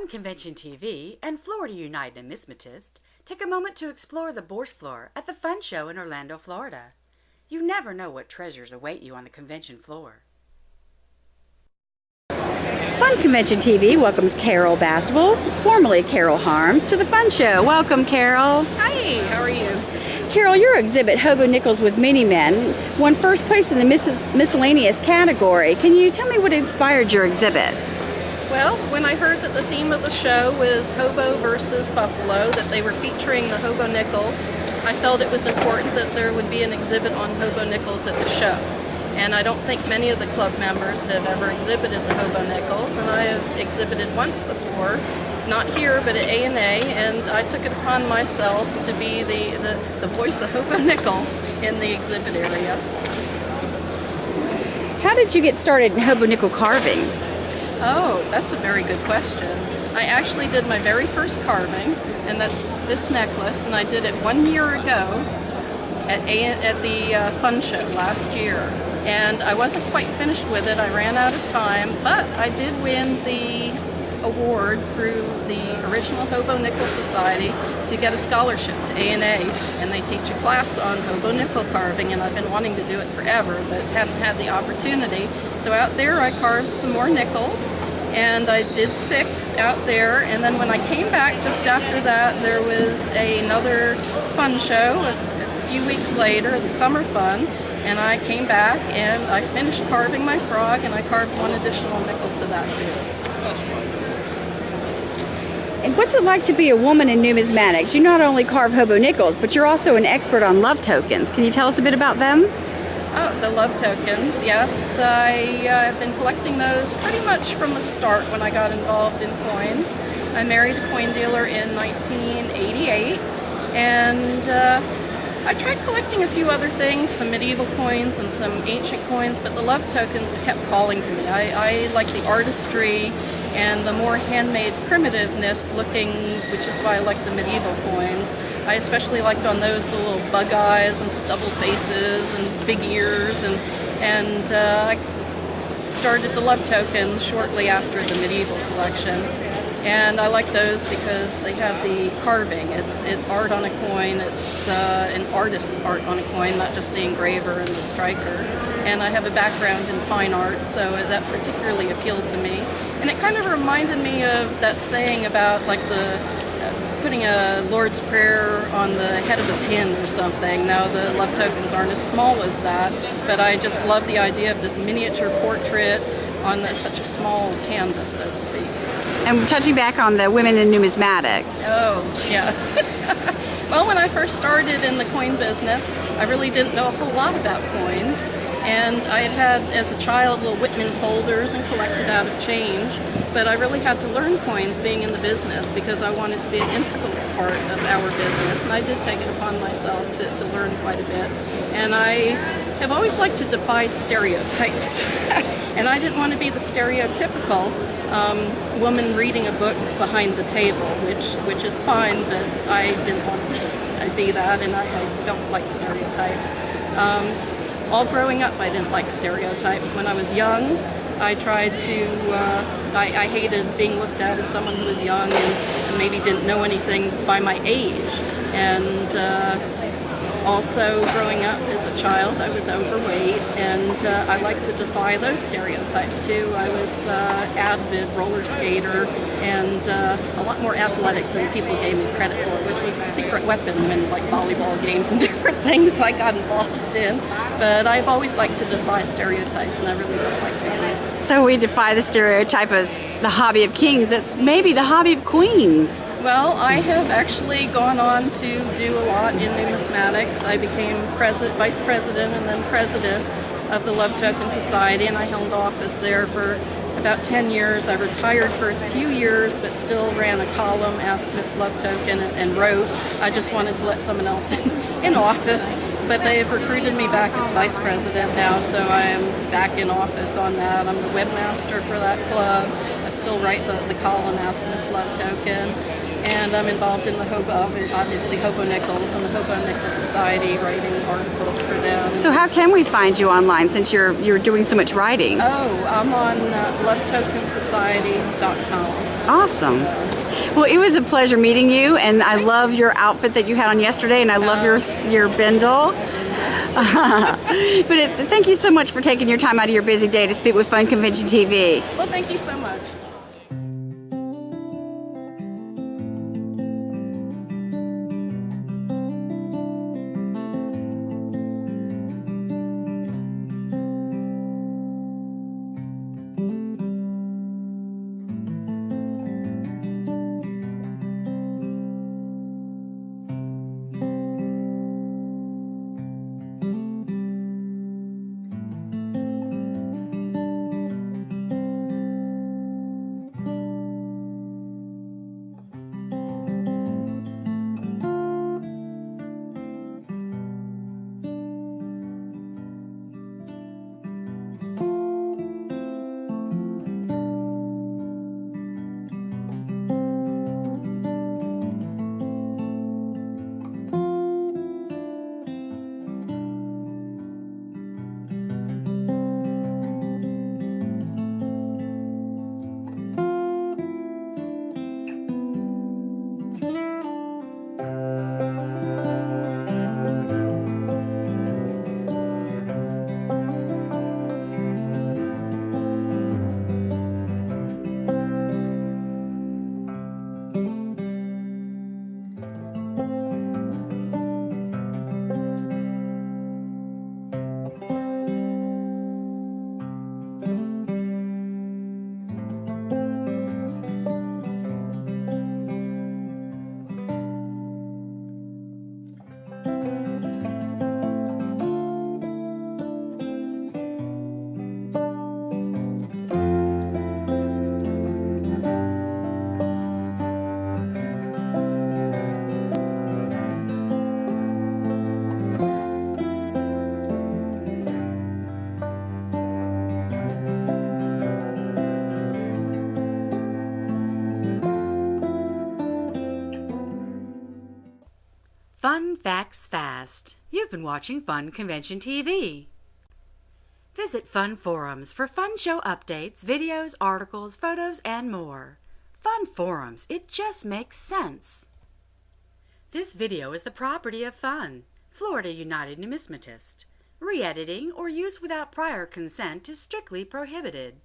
F.U.N. Convention TV and Florida United Numismatist take a moment to explore the Bourse Floor at the F.U.N show in Orlando, Florida. You never know what treasures await you on the convention floor. F.U.N Convention TV welcomes Carol Bastable, formerly Carol Harms, to the F.U.N show. Welcome, Carol. Hi, how are you? Carol, your exhibit, Hobo Nickels with Mini Men, won first place in the miscellaneous category. Can you tell me what inspired your exhibit? Well, when I heard that the theme of the show was Hobo versus Buffalo, that they were featuring the Hobo Nickels, I felt it was important that there would be an exhibit on Hobo Nickels at the show. And I don't think many of the club members have ever exhibited the Hobo Nickels, and I have exhibited once before, not here but at A&A, and I took it upon myself to be the voice of Hobo Nickels in the exhibit area. How did you get started in Hobo Nickel Carving? Oh, that's a very good question. I actually did my very first carving, and that's this necklace, and I did it 1 year ago at the F.U.N show last year. And I wasn't quite finished with it, I ran out of time, but I did win the award through the original Hobo Nickel Society to get a scholarship to A&A, and they teach a class on Hobo Nickel Carving, and I've been wanting to do it forever but hadn't had the opportunity. So out there I carved some more nickels, and I did 6 out there, and then when I came back just after that there was another F.U.N show a few weeks later, the Summer F.U.N, and I came back and I finished carving my frog, and I carved 1 additional nickel to that too. And what's it like to be a woman in numismatics? You not only carve Hobo Nickels, but you're also an expert on love tokens. Can you tell us a bit about them? Oh, the love tokens, yes. I've been collecting those pretty much from the start when I got involved in coins. I married a coin dealer in 1988, and I tried collecting a few other things, some medieval coins and some ancient coins, but the love tokens kept calling to me. I like the artistry and the more handmade primitiveness looking, which is why I like the medieval coins. I especially liked on those the little bug eyes and stubble faces and big ears, and I started the love tokens shortly after the medieval collection. And I like those because they have the carving. It's art on a coin. It's an artist's art on a coin, not just the engraver and the striker. And I have a background in fine art, so that particularly appealed to me. And it kind of reminded me of that saying about like the putting a Lord's Prayer on the head of a pin or something. Now the love tokens aren't as small as that, but I just love the idea of this miniature portrait on such a small canvas, so to speak. And touching back on the Women in Numismatics. Oh, yes. Well, when I first started in the coin business, I really didn't know a whole lot about coins. And I had, as a child, little Whitman folders and collected out of change. But I really had to learn coins being in the business because I wanted to be an integral part of our business. And I did take it upon myself to learn quite a bit. And I have always liked to defy stereotypes. And I didn't want to be the stereotypical woman reading a book behind the table, which is fine, but I didn't want to be that, and I don't like stereotypes. All growing up, I didn't like stereotypes. When I was young, I tried to, I hated being looked at as someone who was young and maybe didn't know anything by my age. And also, growing up as a child, I was overweight, and I like to defy those stereotypes too. I was avid roller skater and a lot more athletic than people gave me credit for, which was a secret weapon when like volleyball games and different things I got involved in. But I've always liked to defy stereotypes, and I really don't like to do it. So we defy the stereotype as the hobby of kings. It's maybe the hobby of queens. Well, I have actually gone on to do a lot in numismatics. I became vice president and then president of the Love Token Society, and I held office there for about 10 years. I retired for a few years, but still ran a column, Ask Miss Love Token, and wrote. I just wanted to let someone else in office, but they have recruited me back as vice president now, so I am back in office on that. I'm the webmaster for that club. I still write the column, Ask Miss Love Token. And I'm involved in the obviously Hobo Nickels and the Hobo Nickel Society, writing articles for them. So how can we find you online since you're doing so much writing? Oh, I'm on lovetokensociety.com. Awesome. Well, it was a pleasure meeting you, and I love your outfit that you had on yesterday, and I love your bindle. But thank you so much for taking your time out of your busy day to speak with F.U.N Convention TV. Well, thank you so much. Fun Facts Fast. You've been watching F.U.N Convention TV. Visit F.U.N forums for fun show updates, videos, articles, photos, and more. F.U.N forums, it just makes sense. This video is the property of F.U.N, Florida United Numismatist. Re-editing or use without prior consent is strictly prohibited.